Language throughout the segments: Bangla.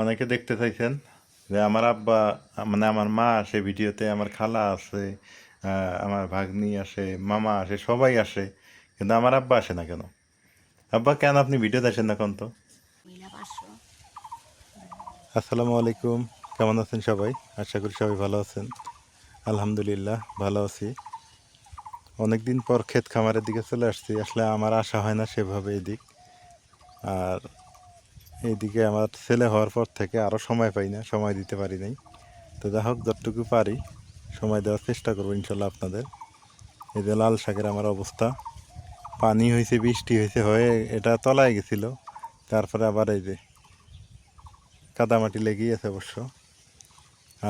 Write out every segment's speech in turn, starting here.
অনেকে দেখতে চাইছেন যে আমার আব্বা মানে আমার মা আসে ভিডিওতে, আমার খালা আছে, আমার ভাগ্নি আসে, মামা আসে, সবাই আসে, কিন্তু আমার আব্বা আসে না কেন? আব্বা কেন আপনি ভিডিওতে আসেন না কোন তো? আসসালামু আলাইকুম, কেমন আছেন সবাই? আশা করি সবাই ভালো আছেন। আলহামদুলিল্লাহ ভালো আছি। অনেকদিন পর ক্ষেত খামারের দিকে চলে আসছি, আসলে আমার আসা হয় না সেভাবে এদিক। আর এইদিকে আমার ছেলে হওয়ার পর থেকে আরও সময় পাই না, সময় দিতে পারি নাই। তো যা হোক, যতটুকু পারি সময় দেওয়ার চেষ্টা করবো ইনশাল্লাহ আপনাদের। এই যে লাল শাকের আমার অবস্থা, পানি হয়েছে, বৃষ্টি হয়েছে, হয়ে এটা তলায় গেছিল, তারপরে আবার এই যে কাদামাটি লেগেই আছে অবশ্য।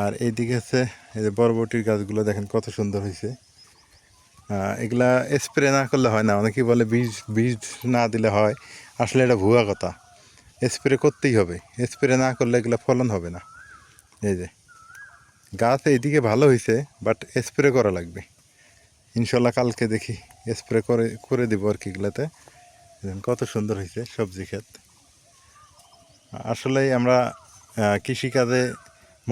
আর এইদিকে হচ্ছে এই যে বরবটির গাছগুলো দেখেন কত সুন্দর হয়েছে। এগুলা স্প্রে না করলে হয় না, অনেকেই বলে বীজ বীজ না দিলে হয়, আসলে এটা ভুয়া কথা। স্প্রে করতেই হবে, স্প্রে না করলে এগুলো ফলন হবে না। এই যে গাছ এইদিকে ভালো হয়েছে, বাট স্প্রে করা লাগবে ইনশাল্লাহ। কালকে দেখি স্প্রে করে করে দিব আর কি। এগুলাতে কত সুন্দর হয়েছে সবজি ক্ষেত। আসলেই আমরা কৃষিকাজে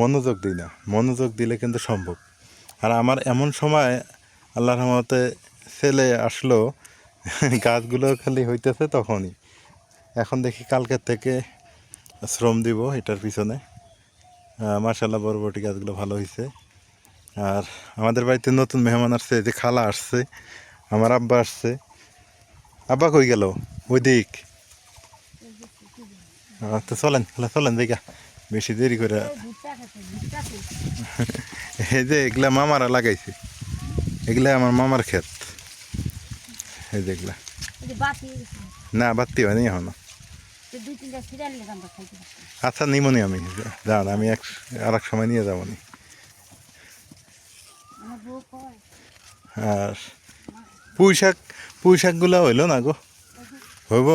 মনোযোগ দিই না, মনোযোগ দিলে কিন্তু সম্ভব। আর আমার এমন সময় আল্লাহর রহমতে ছেলে আসলো, গাছগুলো খালি হইতেছে তখনই। এখন দেখি কালকের থেকে শ্রম দিব এটার পিছনে। মাশাআল্লাহ বরবটি গাছগুলো ভালো হয়েছে। আর আমাদের বাড়িতে নতুন মেহমান আসছে, যে খালা আসছে, আমার আব্বা আসছে। আব্বা কই গেল? ওই দিক। তো চলেন খালা, চলেন দেখা, বেশি দেরি করে। এই যে এগুলা মামারা লাগাইছে, এগুলা আমার মামার ক্ষেত। এই যে এগুলা না বাত্তি হয়নি এখনো। আচ্ছা নিমনি আমি, যান আমি আর এক সময় নিয়ে যাবো নি। আর পুঁই শাকগুলা হইলো না গো? হইব।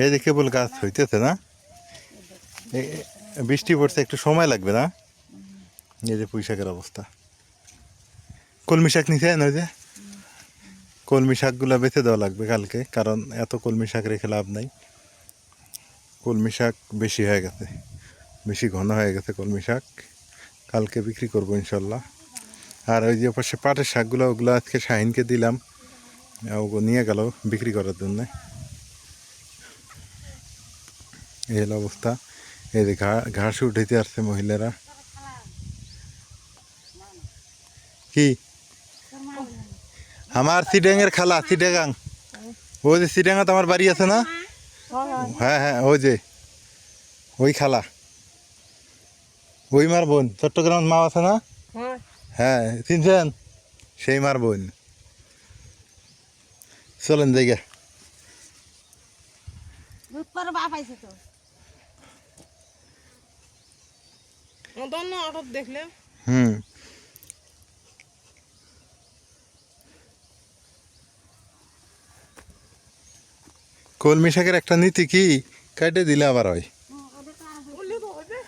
এই যে কেবল গাছ হইতেছে না, বৃষ্টি পড়ছে, একটু সময় লাগবে না? এই যে পুঁই শাকের অবস্থা। কলমি শাক নিছেন? ওই যে কলমি শাকগুলা বেঁচে দেওয়া লাগবে কালকে, কারণ এত কলমি শাক রেখে লাভ নাই। কলমি শাক বেশি হয়ে গেছে, বেশি ঘন হয়ে গেছে কলমি শাক। কালকে বিক্রি করবো ইনশাল্লাহ। আর ওই যে পাশে পাটের শাকগুলো, ওগুলো আজকে শাহিনকে দিলাম, ও নিয়ে গেল বিক্রি করার জন্যে। এই হলো অবস্থা। এই যে ঘাস উঠাইতে আসছে মহিলারা। কি আমার চিটাঙের খালা? চিটাগাং, ওই যে চিটাঙাতে আমার বাড়ি আছে না? হ্যাঁ হ্যাঁ, ওই যে ওই খালা, ওই মার বোন। চট্টগ্রাম মা আছে না? হ্যাঁ চিনছেন? সেই মার বোন। চলেন জায়গা। হুম, কলমি শাকের একটা নীতি কি, কাটে দিলে আবার হয়।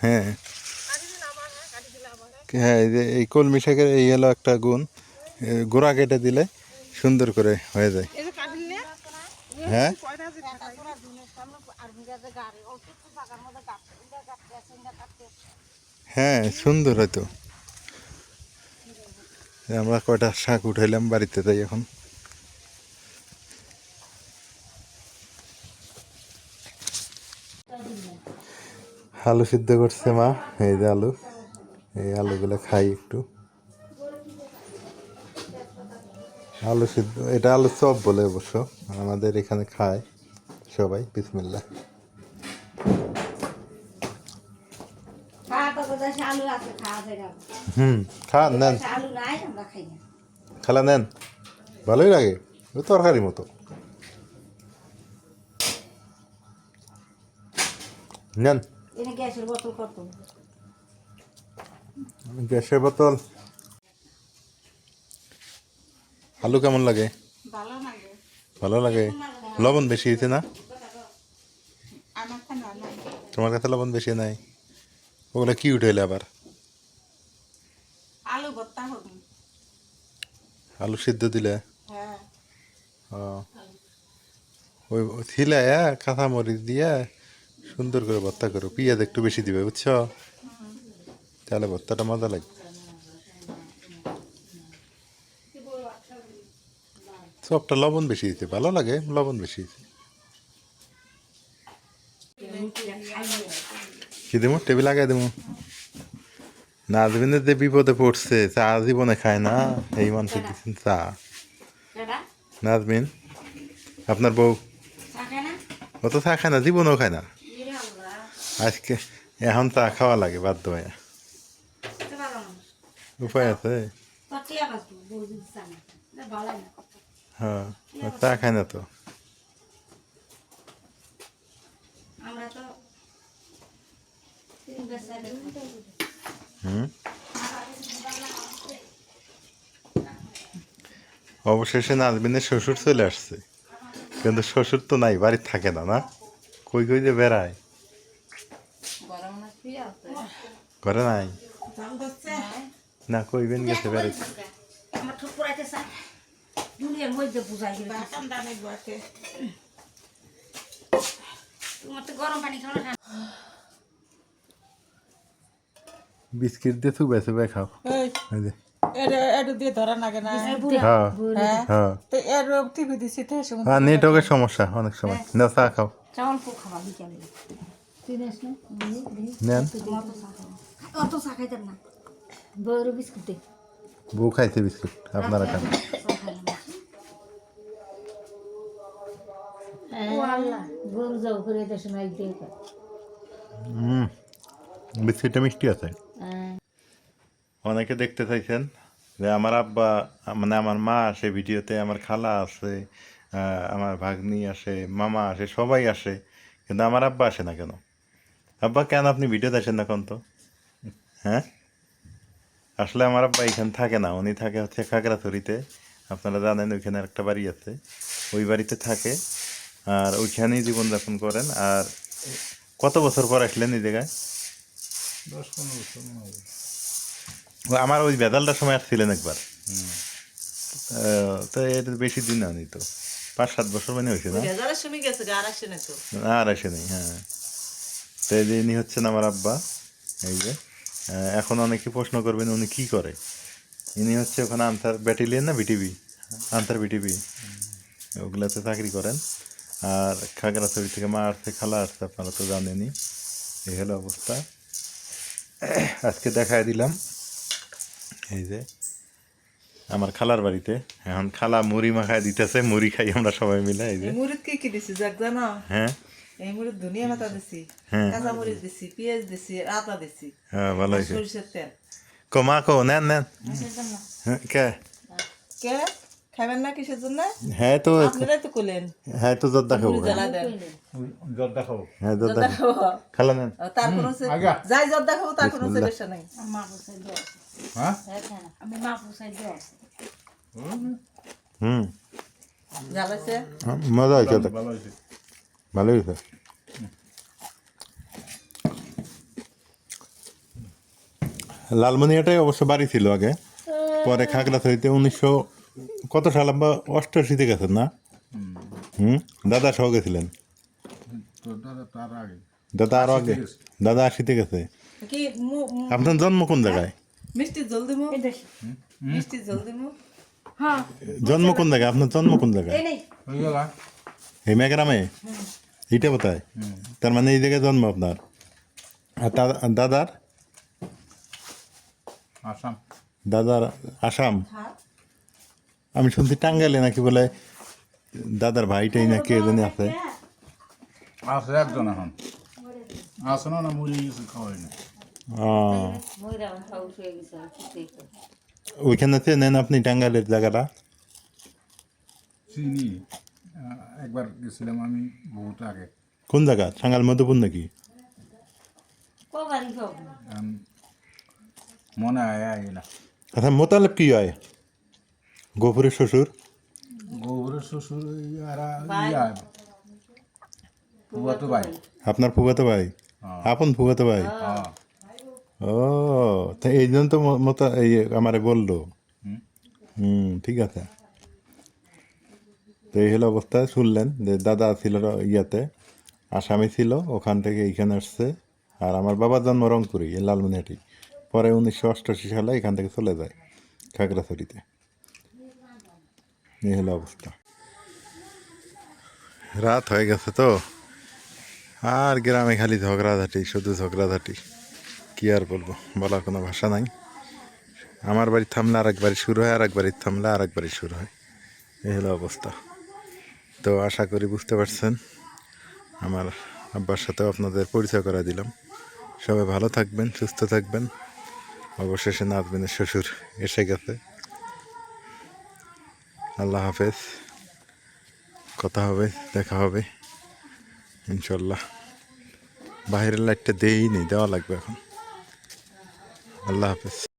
হ্যাঁ হ্যাঁ, এই যে এই কলমি শাকের এই হলো একটা গুণ, গোড়া কেটে দিলে সুন্দর করে হয়ে যায়। হ্যাঁ হ্যাঁ, সুন্দর হয়তো। আমরা কয়টা শাক উঠাইলাম, বাড়িতে যাই এখন। আলু সিদ্ধ করছে মা, এই যে আলু, এই আলুগুলো খাই একটু। আলু সিদ্ধ, এটা আলু চপ বলে অবশ্য, আমাদের এখানে খায় সবাই। বিসমিল্লাহ। হুম, খান, নেন খালা, নেন, ভালোই লাগে, ওই তরকারি মতো। নেন। গ্যাসের বোতল। আলু কেমন লাগে? ভালো লাগে। লবণ বেশি হয়েছে না? তোমার কাছে লবণ বেশি নাই? ওগুলো কি উঠাইলে আবার? আলু সিদ্ধ দিলে? ও, ওই ছিলে কাঁচা মরিচ দিয়ে সুন্দর করে ভর্তা করো, পেঁয়াজ একটু বেশি দিবে বুঝছো, তাহলে ভর্তাটা মজা লাগবে। সবটা লবণ বেশি দিতে ভালো লাগে, লবণ বেশি দিতে। কি দেবো, টেবিল আগে দেবো। নাজবিনের যে বিপদে পড়ছে, চা জীবনে খায় না, এই মানুষের দিচ্ছেন চা। নাজমিন আপনার বউ ও তো চা খায় না, জীবনেও খায় না, আজকে এখন চা খাওয়া লাগে বাধ্য হয়ে। উপায় আছে? হ্যাঁ, চা খায় না তো। হুম, অবশেষে নাজমিনের শ্বশুর চলে আসছে, কিন্তু শ্বশুর তো নাই, বাড়ির থাকে না, না কই কই যে বেড়ায়, ঘরে নাই না, কইবেন গেছে বেড়াইতে। বিস্কিট দিয়ে চুবাই চুবাই খাও। এই যে হ্যাঁ হ্যাঁ হ্যাঁ, নেটওয়ার্কের সমস্যা অনেক সময়। না চা খাও, নেন। বউ খাইছে বিস্কুট, আপনারা খান। বিস্কিটটা মিষ্টি আছে। অনেকে দেখতে চাইছেন যে আমার আব্বা, মানে আমার মা আসে ভিডিওতে, আমার খালা আসে, আমার ভাগ্নি আসে, মামা আসে, সবাই আসে, কিন্তু আমার আব্বা আসে না কেন? আব্বা কেন আপনি ভিডিওতে আসেন না কোন তো? হ্যাঁ, আসলে আমার আব্বা এখানে থাকে না, উনি থাকে হচ্ছে খাগড়াছড়িতে। আপনারা জানেন ওইখানে একটা বাড়ি আছে, ওই বাড়িতে থাকে, আর ওইখানেই জীবনযাপন করেন। আর কত বছর পর আসলেন এই জায়গায়? 10-15 বছর মনে হয়। আমার ওই বেদালটার সময় আসছিলেন একবার। তো এর বেশি দিন হয়নি তো, 5-7 বছর মানে হয়েছে না? আর আসে নেই, হ্যাঁ। তো ইনি হচ্ছেন আমার আব্বা। এই যে এখন অনেকে প্রশ্ন করবেন উনি কি করে। ইনি হচ্ছে ওখানে আনসার ব্যাটালিয়ন না বিটিভি, আনসার বিটিভি, ওগুলাতে চাকরি করেন। আর খাগড়াছড়ি থেকে মা আসছে, খালা আসছে, আপনারা তো জানেনই। এই হলো অবস্থা। আজকে দেখায় দিলাম এই যে আমার খালার বাড়িতে। এখন খালা মুড়ি মাখায় দিতেছে, মুড়ি খাই আমরা সবাই মিলে। এই যে মুড়িদ কি দিছি জানো? হ্যাঁ, এই মুড়িদ ধনিয়া পাতা দিছি, হ্যাঁ কাঁচা মরিচ দিছি, পেঁয়াজ দিছি, আদা দিছি, হ্যাঁ, ভালো হয়েছে। সরিষার তেল। কমা কো নেন নেন। হ্যাঁ, কে কে খাবেন না কিসের জন্য? হ্যাঁ তো, আপনারাই তো কইলেন হ্যাঁ তো জর্দা খাবো। মুড়ি জ্বালা দেন। জর্দা খাবো। হ্যাঁ জর্দা জর্দা খাবো। খালা নেন। তার কোনো আগা। যাই জর্দা খাবো তার কোনো বিসমিল্লাহ। সমস্যা নাই। হ্যাঁ? হুম, জ্বালাইছে মজা হয়েছে, ভালো হয়েছে। ভালো হয়েছে। লালমনিয়াটাই অবশ্য বাড়ি ছিল আগে, পরে খাগড়াছড়িতে 1900 কত সাল, বা 88-তে গেছেন না? হুম, দাদা সহ গেছিলেন। তো দাদা তার আগে। দাদা আরো আগে, দাদা 80-তে গেছে। কি আপনার জন্ম কোন জায়গায়? মিষ্টি জল দিমু, মিষ্টি জল দিমু। জন্ম কোন জায়গায়? আপনার জন্ম কোন জায়গায়? ওই গেলা। এই মেঘরামে? এইটা কোথায়? তার মানে এই জায়গায় জন্ম আপনার। আর দাদার? আসাম। দাদার আসাম। আমি শুনছি টাঙ্গাইলে নাকি বলে দাদার ভাইটাই না কে জানি আছে। আছে একজন এখন। আছে না মরে গেছে, খাওয়াই না। ওইখানে চেনেন আপনি টাঙ্গাইলের জায়গাটা? চিনি। একবার গেছিলাম আমি বহুত আগে। কোন জায়গা? টাঙ্গাইল মধুপুর নাকি? এখন মনে হয় না। আচ্ছা, মোতালেব কি হয়? গফুরের শ্বশুর? গৌরের শ্বশুর ইয়া ফুয়াতো ভাই। আপনার ফুফাতো ভাই? আপন ফুফাতো ভাই? হ্যাঁ। ও, তা এই জন্য তো এই আমারে বললো। হুম। হুম, ঠিক আছে। তো এই হলো অবস্থা, শুনলেন যে দাদা ছিল ইয়াতে, আসামি ছিল, ওখান থেকে এইখানে আসছে। আর আমার বাবার জন্ম রংপুরে, এই লালমনিহাটি। পরে 1988 সালে এখান থেকে চলে যায় খাগড়াছড়িতে। এই হলো অবস্থা। রাত হয়ে গেছে তো, আর গ্রামে খালি ঝগড়াঝাটি, শুধু ঝগড়াঝাটি। কি আর বলবো, বলার কোনো ভাষা নাই। আমার বাড়ি থামলে আর একবারই শুরু হয়, আর একবারই থামলে আর একবারই শুরু হয়। এই হলো অবস্থা। তো আশা করি বুঝতে পারছেন। আমার আব্বার সাথেও আপনাদের পরিচয় করে দিলাম। সবাই ভালো থাকবেন, সুস্থ থাকবেন। অবশেষে নাজমিনের শ্বশুর এসে গেছে। আল্লাহ হাফেজ। কথা হবে, দেখা হবে ইনশাল্লাহ। বাইরের লাইটটা দেওয়া লাগবে এখন। আল্লাহ হাফেজ।